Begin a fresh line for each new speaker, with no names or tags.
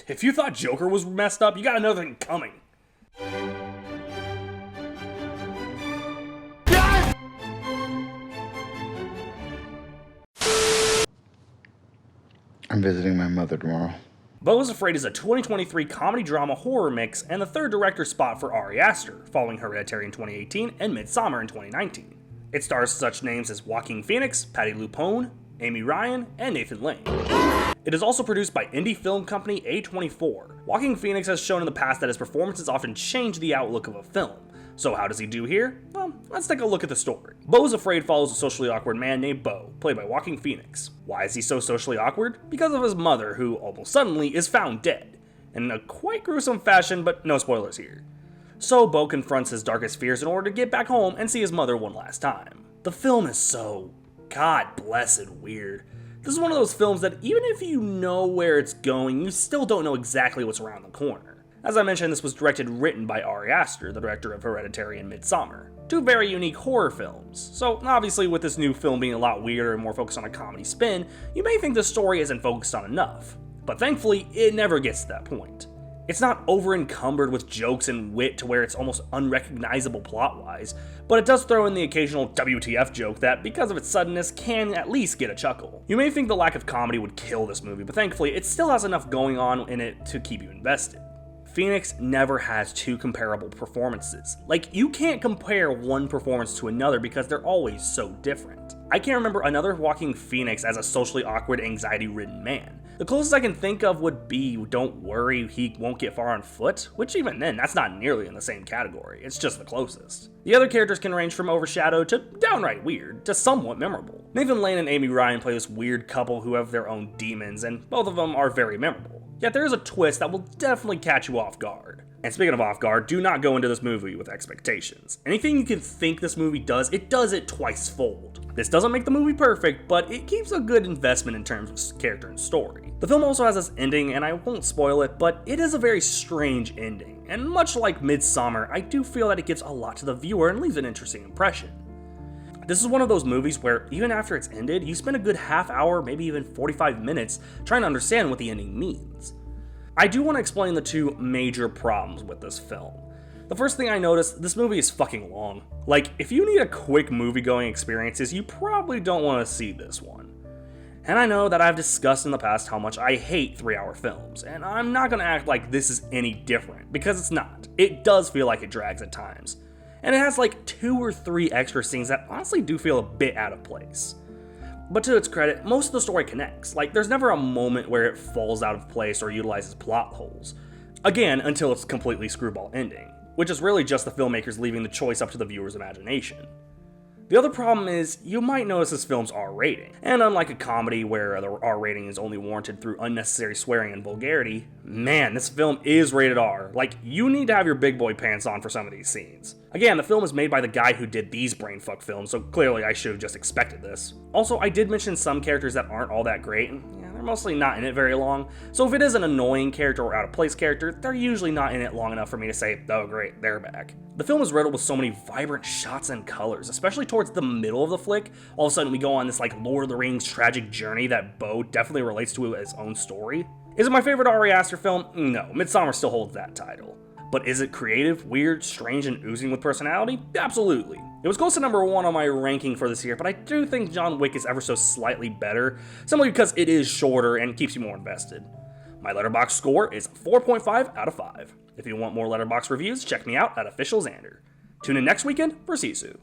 If you thought Joker was messed up, you got another thing coming.
I'm visiting my mother tomorrow.
Beau is Afraid is a 2023 comedy-drama-horror mix and the third director spot for Ari Aster, following Hereditary in 2018 and Midsommar in 2019. It stars such names as Joaquin Phoenix, Patti LuPone, Amy Ryan, and Nathan Lane. It is also produced by indie film company A24. Joaquin Phoenix has shown in the past that his performances often change the outlook of a film. So how does he do here? Well, let's take a look at the story. Beau is Afraid follows a socially awkward man named Beau, played by Joaquin Phoenix. Why is he so socially awkward? Because of his mother, who almost suddenly is found dead. In a quite gruesome fashion, but no spoilers here. So Beau confronts his darkest fears in order to get back home and see his mother one last time. The film is so God blessed weird. This is one of those films that even if you know where it's going, you still don't know exactly what's around the corner. As I mentioned, this was directed and written by Ari Aster, the director of Hereditary and Midsommar. Two very unique horror films. So obviously with this new film being a lot weirder and more focused on a comedy spin, you may think the story isn't focused on enough. But thankfully, it never gets to that point. It's not over-encumbered with jokes and wit to where it's almost unrecognizable plot-wise, but it does throw in the occasional WTF joke that, because of its suddenness, can at least get a chuckle. You may think the lack of comedy would kill this movie, but thankfully it still has enough going on in it to keep you invested. Phoenix never has two comparable performances. Like, you can't compare one performance to another because they're always so different. I can't remember another Joaquin Phoenix as a socially awkward, anxiety-ridden man. The closest I can think of would be Don't Worry, He Won't Get Far on Foot, which even then, that's not nearly in the same category, it's just the closest. The other characters can range from overshadowed to downright weird, to somewhat memorable. Nathan Lane and Amy Ryan play this weird couple who have their own demons, and both of them are very memorable. Yet there is a twist that will definitely catch you off guard. And speaking of off guard, do not go into this movie with expectations. Anything you can think this movie does it twice-fold. This doesn't make the movie perfect, but it keeps a good investment in terms of character and story. The film also has this ending, and I won't spoil it, but it is a very strange ending. And much like Midsommar, I do feel that it gives a lot to the viewer and leaves an interesting impression. This is one of those movies where, even after it's ended, you spend a good half hour, maybe even 45 minutes, trying to understand what the ending means. I do want to explain the two major problems with this film. The first thing I noticed, this movie is fucking long. Like, if you need a quick movie-going experiences, you probably don't want to see this one. And I know that I've discussed in the past how much I hate 3-hour films, and I'm not going to act like this is any different, because it's not. It does feel like it drags at times. And it has like 2 or 3 extra scenes that honestly do feel a bit out of place. But to its credit, most of the story connects. Like, there's never a moment where it falls out of place or utilizes plot holes. Again, until it's completely screwball ending, which is really just the filmmakers leaving the choice up to the viewer's imagination. The other problem is, you might notice this film's R rating, and unlike a comedy where the R rating is only warranted through unnecessary swearing and vulgarity, man, this film is rated R. Like, you need to have your big boy pants on for some of these scenes. Again, the film is made by the guy who did these brainfuck films, so clearly I should have just expected this. Also, I did mention some characters that aren't all that great, and they're mostly not in it very long, so if it is an annoying character or out of place character, they're usually not in it long enough for me to say, oh great, they're back. The film is riddled with so many vibrant shots and colors, especially towards the middle of the flick. All of a sudden we go on this like Lord of the Rings tragic journey that Beau definitely relates to as his own story. Is it my favorite Ari Aster film? No, Midsommar still holds that title. But is it creative, weird, strange, and oozing with personality? Absolutely. It was close to number 1 on my ranking for this year, but I do think John Wick is ever so slightly better, simply because it is shorter and keeps you more invested. My Letterboxd score is 4.5 out of 5. If you want more Letterboxd reviews, check me out at Official Xander. Tune in next weekend for Sisu.